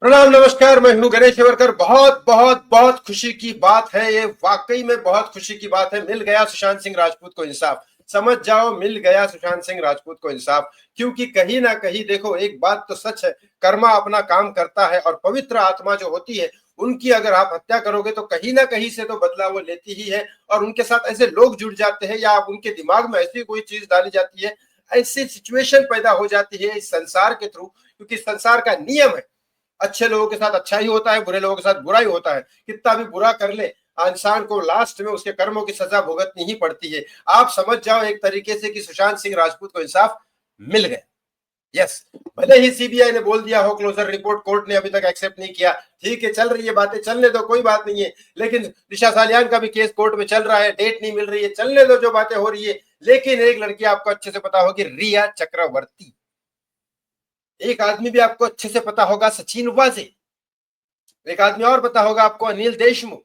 प्रणाम, नमस्कार। मैं हूं गणेश हेवरकर। बहुत बहुत बहुत खुशी की बात है ये, वाकई में बहुत खुशी की बात है। मिल गया सुशांत सिंह राजपूत को इंसाफ। समझ जाओ, मिल गया सुशांत सिंह राजपूत को इंसाफ। क्योंकि कहीं ना कहीं देखो, एक बात तो सच है, कर्मा अपना काम करता है और पवित्र आत्मा जो होती है उनकी अगर आप हत्या करोगे तो कहीं ना कहीं से तो बदला वो लेती ही है। और उनके साथ ऐसे लोग जुड़ जाते हैं या उनके दिमाग में ऐसी कोई चीज डाली जाती है, ऐसी सिचुएशन पैदा हो जाती है इस संसार के थ्रू। क्योंकि संसार का नियम है, अच्छे लोगों के साथ अच्छा ही होता है, बुरे लोगों के साथ बुरा ही होता है। कितना भी बुरा कर ले, इंसान को लास्ट में उसके कर्मों की सजा भुगतनी ही पड़ती है। आप समझ जाओ एक तरीके से कि सुशांत सिंह राजपूत को इंसाफ मिल गया। यस, भले ही सीबीआई ने बोल दिया हो क्लोजर रिपोर्ट, कोर्ट ने अभी तक एक्सेप्ट नहीं किया। ठीक है, चल रही है बातें, चलने दो, कोई बात नहीं है। लेकिन दिशा सालियान का भी केस कोर्ट में चल रहा है, डेट नहीं मिल रही है, चलने दो जो बातें हो रही है। लेकिन एक लड़की आपको अच्छे से पता होगी, रिया चक्रवर्ती। एक आदमी भी आपको अच्छे से पता होगा, सचिन वाजे। एक आदमी और पता होगा आपको, अनिल देशमुख।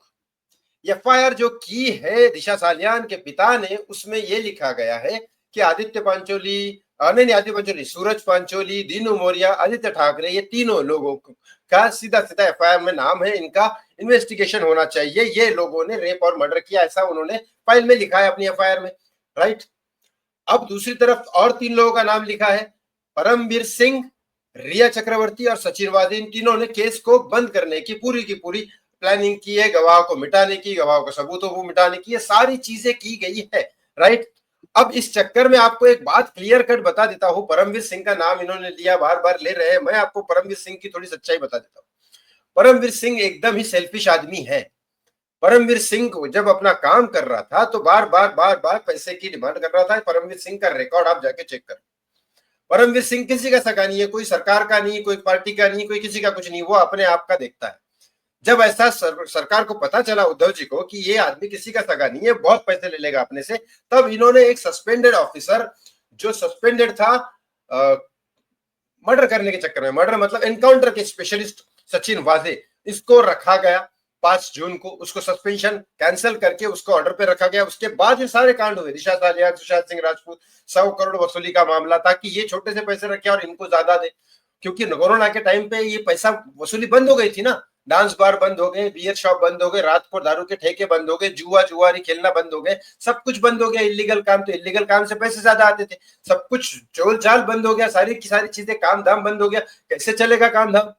एफआईआर जो की है दिशा सालियान के पिता ने, उसमें यह लिखा गया है कि आदित्य पांचोली, नहीं आदित्य पांचोली, सूरज पांचोली, दीनू मौर्य, आदित्य ठाकरे, ये तीनों लोगों का सीधा सीधा एफआईआर में नाम है। इनका इन्वेस्टिगेशन होना चाहिए, ये लोगों ने रेप और मर्डर किया, ऐसा उन्होंने फाइल में लिखा है अपनी एफआईआर में। राइट। अब दूसरी तरफ और तीन लोगों का नाम लिखा है, परमवीर सिंह, रिया चक्रवर्ती और सचिन वाजे। इन तीनों ने केस को बंद करने की पूरी प्लानिंग की है, गवाह को मिटाने की, गवाह को सबूतों को मिटाने की, ये सारी चीजें की गई है। राइट। अब इस चक्कर में आपको एक बात क्लियर कट बता देता हूं, परमवीर सिंह का नाम इन्होंने लिया, बार बार ले रहे हैं, मैं आपको परमवीर सिंह की थोड़ी सच्चाई बता देता हूं। परमवीर सिंह एकदम ही सेल्फिश आदमी है। परमवीर सिंह को जब अपना काम कर रहा था तो बार बार पैसे की डिमांड कर रहा था। परमवीर सिंह का रिकॉर्ड आप जाके चेक करें। परमवीर सिंह किसी का सगा नहीं है, कोई सरकार का नहीं, कोई पार्टी का नहीं, कोई किसी का कुछ नहीं, वो अपने आप का देखता है। जब ऐसा सरकार को पता चला, उद्धव जी को, कि ये आदमी किसी का सगा नहीं है, बहुत पैसे ले लेगा अपने से, तब इन्होंने एक सस्पेंडेड ऑफिसर, जो सस्पेंडेड था मर्डर करने के चक्कर में, मर्डर मतलब एनकाउंटर के स्पेशलिस्ट, सचिन वाजे, इसको रखा गया 5 जून को। उसको सस्पेंशन कैंसिल करके उसको ऑर्डर पे रखा गया। उसके बाद ये सारे कांड हुए, दिशा सालियान, सुशांत सिंह राजपूत, 100 करोड़ वसूली का मामला था कि ये छोटे से पैसे रखे और इनको ज्यादा दे। क्योंकि कोरोना के टाइम पे ये पैसा वसूली बंद हो गई थी ना, डांस बार बंद हो गए, बियर शॉप बंद हो गए, रात को दारू के ठेके बंद हो गए, जुआरी खेलना बंद हो गए, सब कुछ बंद हो गया। इलीगल काम, तो इलीगल काम से पैसे ज्यादा आते थे, सब कुछ चोल चाल बंद हो गया, सारी की सारी चीजें, काम धाम बंद हो गया। कैसे चलेगा काम धाम?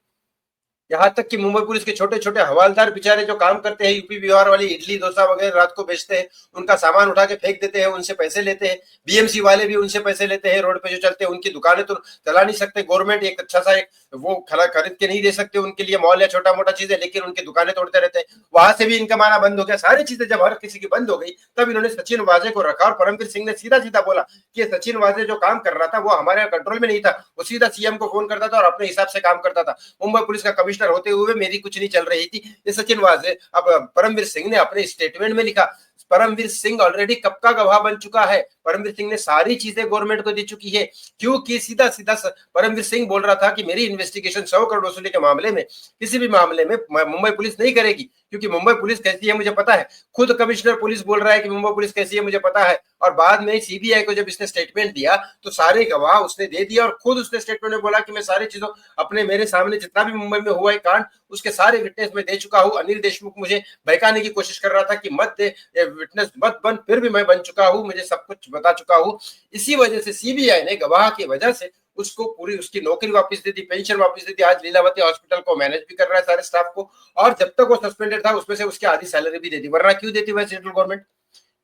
यहाँ तक कि मुंबई पुलिस के छोटे छोटे हवालदार बेचारे जो काम करते हैं, यूपी बिहार वाली इडली डोसा वगैरह रात को बेचते हैं, उनका सामान उठा के फेंक देते हैं, उनसे पैसे लेते हैं। बीएमसी वाले भी उनसे पैसे लेते हैं, रोड पे जो चलते हैं, उनकी दुकानें तो चला नहीं सकते, गवर्नमेंट एक अच्छा सा एक वो खरीद के नहीं दे सकते उनके लिए, मॉल या छोटा मोटा चीजें, लेकिन उनकी दुकानें तोड़ते रहते हैं, वहां से भी इनका माना बंद हो गया। सारी चीजें जब हर किसी की बंद हो गई, तब इन्होंने सचिन वाजे को रखा। और परमवीर सिंह ने सीधा सीधा बोला कि सचिन वाजे जो काम कर रहा था वो हमारे कंट्रोल में नहीं था, वो सीधा सीएम को फोन करता था और अपने हिसाब से काम करता था। मुंबई पुलिस का कमिश्नर होते हुए मेरी कुछ नहीं चल रही थी, ये सचिन वाजे। अब परमवीर सिंह ने अपने स्टेटमेंट में लिखा, परमवीर सिंह ऑलरेडी कब का गवाह बन चुका है, परमवीर सिंह ने सारी चीजें गवर्नमेंट को दे चुकी है। क्योंकि सीधा सीधा परमवीर सिंह बोल रहा था कि मेरी इन्वेस्टिगेशन 100 करोड़ वसूली के मामले में, किसी भी मामले में मुंबई पुलिस नहीं करेगी, क्योंकि मुंबई पुलिस कैसी है मुझे पता है। खुद कमिश्नर पुलिस बोल रहा है कि मुंबई पुलिस कैसी है मुझे पता है। और बाद में सीबीआई को जब इसने स्टेटमेंट दिया तो सारे गवाह उसने दे दिया, और खुद उसने स्टेटमेंट में बोला कि मैं सारी चीजों अपने, मेरे सामने जितना भी मुंबई में हुआ है कांड, उसके सारे विटनेस में दे चुका हूं। अनिल देशमुख मुझे बहकाने की कोशिश कर रहा था कि मत दे विटनेस, मत बन, फिर भी मैं बन चुका हूं, मुझे सब कुछ बता चुका हूं। इसी वजह से सीबीआई ने गवाह की वजह से उसको पूरी उसकी नौकरी वापस दे दी, पेंशन वापस दे दी। आज लीलावती हॉस्पिटल को मैनेज भी कर रहा है सारे स्टाफ को, और जब तक वो सस्पेंडेड था उसमें से उसकी आधी सैलरी भी दे दी। वरना क्यों देती वह सेंट्रल गवर्नमेंट,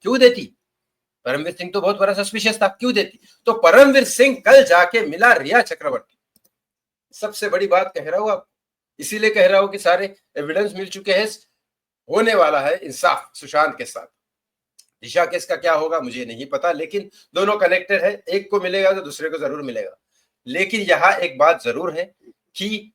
क्यों देती? परमवीर सिंह तो बहुत बड़ा सस्पिशियस था, क्यों देती? तो परमवीर सिंह कल जाके मिला रिया चक्रवर्ती। सबसे बड़ी बात कह रहा हूं आप, इसीलिए कह रहा हूं कि सारे एविडेंस मिल चुके हैं, होने वाला है इंसाफ सुशांत के साथ। दिशा केस का क्या होगा मुझे नहीं पता, लेकिन दोनों कनेक्टेड है, एक को मिलेगा तो दूसरे को जरूर मिलेगा। लेकिन यहाँ एक बात जरूर है कि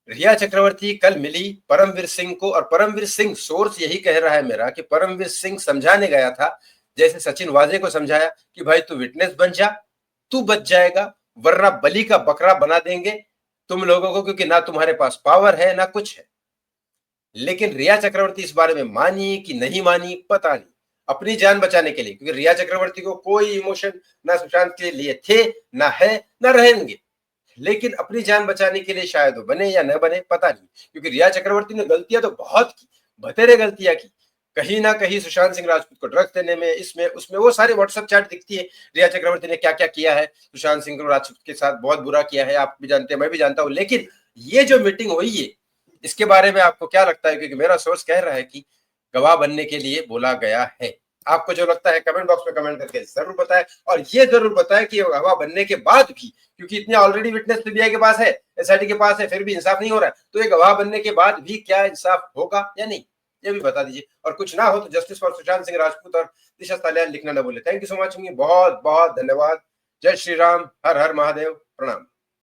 रिया चक्रवर्ती कल मिली परमवीर सिंह को, और परमवीर सिंह, सोर्स यही कह रहा है मेरा कि परमवीर सिंह समझाने गया था, जैसे सचिन वाजे को समझाया कि भाई तू विटनेस बन जा, तू बच जाएगा, वरना बलि का बकरा बना देंगे तुम लोगों को, क्योंकि ना तुम्हारे पास पावर है ना कुछ है। लेकिन रिया चक्रवर्ती इस बारे में मानी कि नहीं मानी पता नहीं, अपनी जान बचाने के लिए, क्योंकि रिया चक्रवर्ती को कोई इमोशन ना सुशांत के लिए थे, ना है, ना रहेंगे। लेकिन अपनी जान बचाने के लिए शायद वो बने या न बने, पता नहीं, क्योंकि रिया चक्रवर्ती ने गलतियां तो बहुत की, बतेरे गलतियां की। कहीं ना कहीं सुशांत सिंह राजपूत को ड्रग्स देने में, इसमें उसमें वो सारे व्हाट्सएप चैट दिखती है, रिया चक्रवर्ती ने क्या क्या किया है सुशांत सिंह राजपूत के साथ, बहुत बुरा किया है, आप भी जानते हैं, मैं भी जानता हूं। लेकिन ये जो मीटिंग हुई है, इसके बारे में आपको क्या लगता है? क्योंकि मेरा सोर्स कह रहा है कि गवाह बनने के लिए बोला गया है। आपको जो लगता है कमेंट बॉक्स में कमेंट करके जरूर बताएं, और ये जरूर बताएं कि गवाह बनने के बाद भी, क्योंकि इतने ऑलरेडी विटनेस सीबीआई के पास है, एसआईटी के पास है, फिर भी इंसाफ नहीं हो रहा है, तो ये गवाह बनने के बाद भी क्या इंसाफ होगा या नहीं, ये भी बता दीजिए। और कुछ ना हो तो जस्टिस फॉर सुशांत सिंह राजपूत और दिशा सालियान लिखना ना भूले। थैंक यू सो मच, बहुत बहुत धन्यवाद। जय श्री राम, हर हर महादेव, प्रणाम।